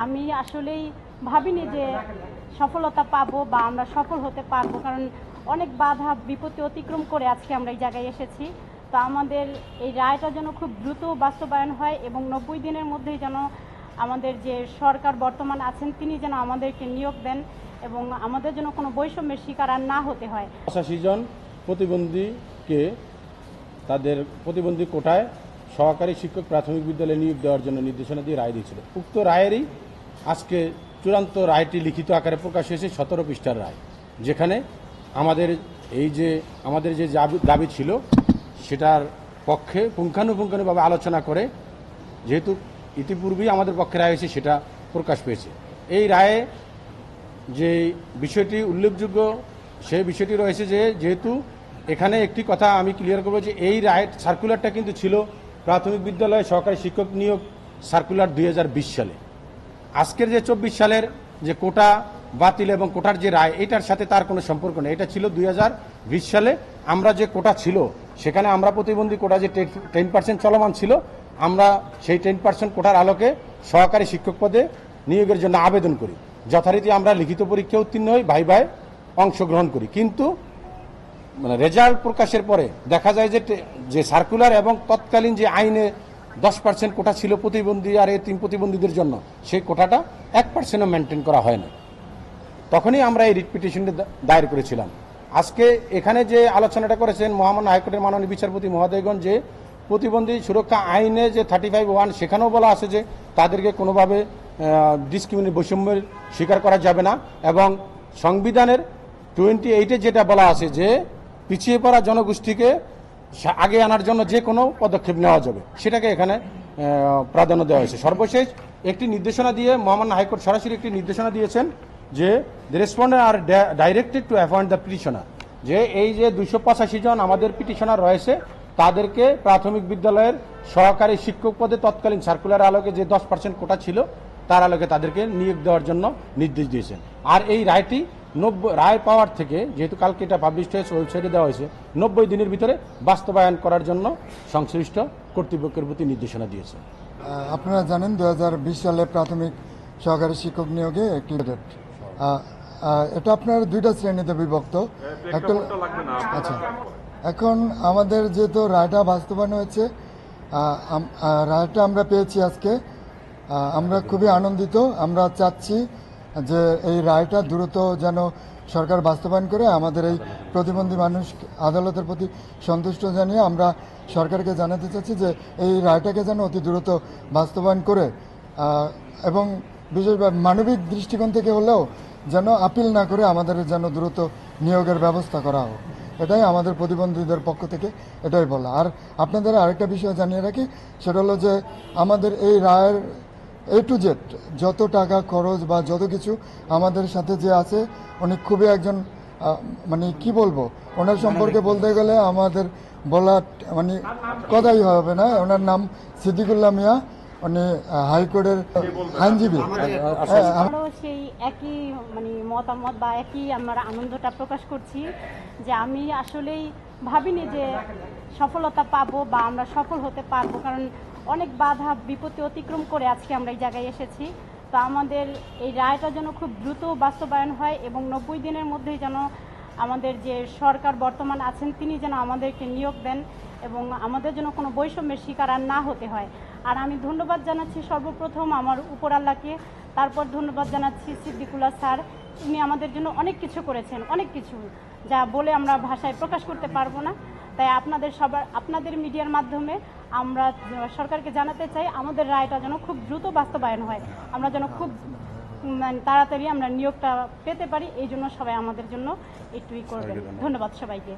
আমি আসলেই ভাবিনি যে সফলতা পাবো বা আমরা সফল হতে পারবো, কারণ অনেক বাধা বিপত্তি অতিক্রম করে আজকে আমরা এই জায়গায় এসেছি। তো আমাদের এই রায়টা যেন খুব দ্রুত বাস্তবায়ন হয় এবং 90 দিনের মধ্যেই যেন আমাদের যে সরকার বর্তমান আছেন তিনি যেন আমাদেরকে নিয়োগ দেন এবং আমাদের জন্য কোনো বৈষম্যের শিকার আর না হতে হয়। 85 জন প্রতিবন্ধীকে তাদের প্রতিবন্ধী কোটায় সহকারী শিক্ষক প্রাথমিক বিদ্যালয়ে নিয়োগ দেওয়ার জন্য নির্দেশনা দিয়ে রায় দিয়েছিল। উক্ত রায়েরই আজকে চূড়ান্ত রায়টি লিখিত আকারে প্রকাশ হয়েছে, 17 পৃষ্ঠার রায়, যেখানে আমাদের যে দাবি ছিল সেটার পক্ষে পুঙ্খানুপুঙ্খানুভাবে আলোচনা করে, যেহেতু ইতিপূর্বেই আমাদের পক্ষে রায় হয়েছে, সেটা প্রকাশ পেয়েছে। এই রায়ে যে বিষয়টি উল্লেখযোগ্য সেই বিষয়টি রয়েছে যে, যেহেতু এখানে একটি কথা আমি ক্লিয়ার করব যে এই রায় সার্কুলারটা কিন্তু ছিল প্রাথমিক বিদ্যালয়ে সহকারী শিক্ষক নিয়োগ সার্কুলার 2020 সালে। আজকের যে 24 সালের যে কোটা বাতিল এবং কোটার যে রায়, এটার সাথে তার কোনো সম্পর্ক নেই। এটা ছিল 2020 সালে। আমরা যে কোটা ছিল সেখানে আমরা প্রতিবন্ধী কোটা যে 10% চলমান ছিল, আমরা সেই 10% কোটার আলোকে সহকারী শিক্ষক পদে নিয়োগের জন্য আবেদন করি। যথারীতি আমরা লিখিত পরীক্ষা উত্তীর্ণ হই, ভাইভায় অংশগ্রহণ করি। কিন্তু রেজাল্ট প্রকাশের পরে দেখা যায় যে সার্কুলার এবং তৎকালীন যে আইনে 10% কোটা ছিল প্রতিবন্ধী আর এতিম প্রতিবন্ধীদের জন্য, সেই কোটাটা 1%ও মেনটেন করা হয় না। তখনই আমরা এই রিট পিটিশনটি দায়ের করেছিলাম। আজকে এখানে যে আলোচনাটা করেছেন মহামান্য হাইকোর্টের মাননীয় বিচারপতি মহোদয়গণ, যে প্রতিবন্ধী সুরক্ষা আইনে যে 35(1) সেখানেও বলা আছে যে তাদেরকে কোনোভাবে ডিসক্রিমিনেট বৈষম্যের স্বীকার করা যাবে না, এবং সংবিধানের 28-এ যেটা বলা আছে যে পিছিয়ে পড়া জনগোষ্ঠীকে আগে আনার জন্য যে কোনো পদক্ষেপ নেওয়া যাবে, সেটাকে এখানে প্রাধান্য দেওয়া হয়েছে। সর্বশেষ একটি নির্দেশনা দিয়ে মহামান্য হাইকোর্ট সরাসরি একটি নির্দেশনা দিয়েছেন যে the respondent are directed to appoint the petitioner, যে এই যে 285 জন আমাদের পিটিশনার রয়েছে তাদেরকে প্রাথমিক বিদ্যালয়ের সহকারী শিক্ষক পদে তৎকালীন সার্কুলার আলোকে যে 10% কোটা ছিল তার আলোকে তাদেরকে নিয়োগ দেওয়ার জন্য নির্দেশ দিয়েছেন। আর এই রায়টি রায় পাওয়ার থেকে, যেহেতু কালকে এটা পাবলিশ হয়েছে, ওয়েবসাইটে দেওয়া হয়েছে, 90 দিনের ভিতরে বাস্তবায়ন করার জন্য সংশ্লিষ্ট কর্তৃপক্ষের প্রতি নির্দেশনা দিয়েছে। আপনারা জানেন 2020 সালে প্রাথমিক সহকারী শিক্ষক নিয়োগে একটি এটা আপনার দুইটা শ্রেণীতে বিভক্ত। একটা আচ্ছা, এখন আমাদের যেহেতু রায়টা বাস্তবায়ন হয়েছে, রায়টা আমরা পেয়েছি আজকে, আমরা খুবই আনন্দিত। আমরা চাচ্ছি যে এই রায়টা দ্রুত যেন সরকার বাস্তবায়ন করে আমাদের এই প্রতিবন্ধী মানুষ আদালতের প্রতি সন্তুষ্ট জানিয়ে আমরা সরকারকে জানাতে চাচ্ছি যে এই রায়টাকে যেন অতি দ্রুত বাস্তবায়ন করে, এবং বিশেষভাবে মানবিক দৃষ্টিকোণ থেকে হলেও যেন আপিল না করে আমাদের যেন দ্রুত নিয়োগের ব্যবস্থা করা হোক। এটাই আমাদের প্রতিবন্ধীদের পক্ষ থেকে এটাই বলা। আর আপনাদের আরেকটা বিষয় জানিয়ে রাখি, সেটা হলো যে আমাদের এই রায়ের A to Z যত টাকা খরচ বা যত কিছু আমাদের সাথে যে আছে, উনি খুবই একজন মানে কি বলবো, ওনার সম্পর্কে বলতে গেলে আমাদের বলা মানে কথাই হবে না। ওনার নাম সিদ্দিকুল্লাহ মিয়া, উনি হাইকোর্টের আইনজীবী। আমরাও সেই একই মতামত বা একই আমরা আনন্দটা প্রকাশ করছি যে আমি আসলেই ভাবিনি যে সফলতা পাবো বা আমরা সফল হতে পারবো, কারণ অনেক বাধা বিপত্তি অতিক্রম করে আজকে আমরা এই জায়গায় এসেছি। তো আমাদের এই রায়টা যেন খুব দ্রুত বাস্তবায়ন হয় এবং 90 দিনের মধ্যেই যেন আমাদের যে সরকার বর্তমান আছেন তিনি যেন আমাদেরকে নিয়োগ দেন এবং আমাদের জন্য কোনো বৈষম্যের শিকার আর না হতে হয়। আর আমি ধন্যবাদ জানাচ্ছি সর্বপ্রথম আমার উপর আল্লাহকে, তারপর ধন্যবাদ জানাচ্ছি সিদ্দিকুল্লাহ স্যার। উনি আমাদের জন্য অনেক কিছু করেছেন, অনেক কিছু যা বলে আমরা ভাষায় প্রকাশ করতে পারবো না। তাই আপনাদের মিডিয়ার মাধ্যমে আমরা সরকারকে জানাতে চাই আমাদের রায়টা যেন খুব দ্রুত বাস্তবায়ন হয়, আমরা যেন খুব তাড়াতাড়ি আমরা নিয়োগটা পেতে পারি। এই জন্য সবাই আমাদের জন্য একটুই করবেন। ধন্যবাদ সবাইকে।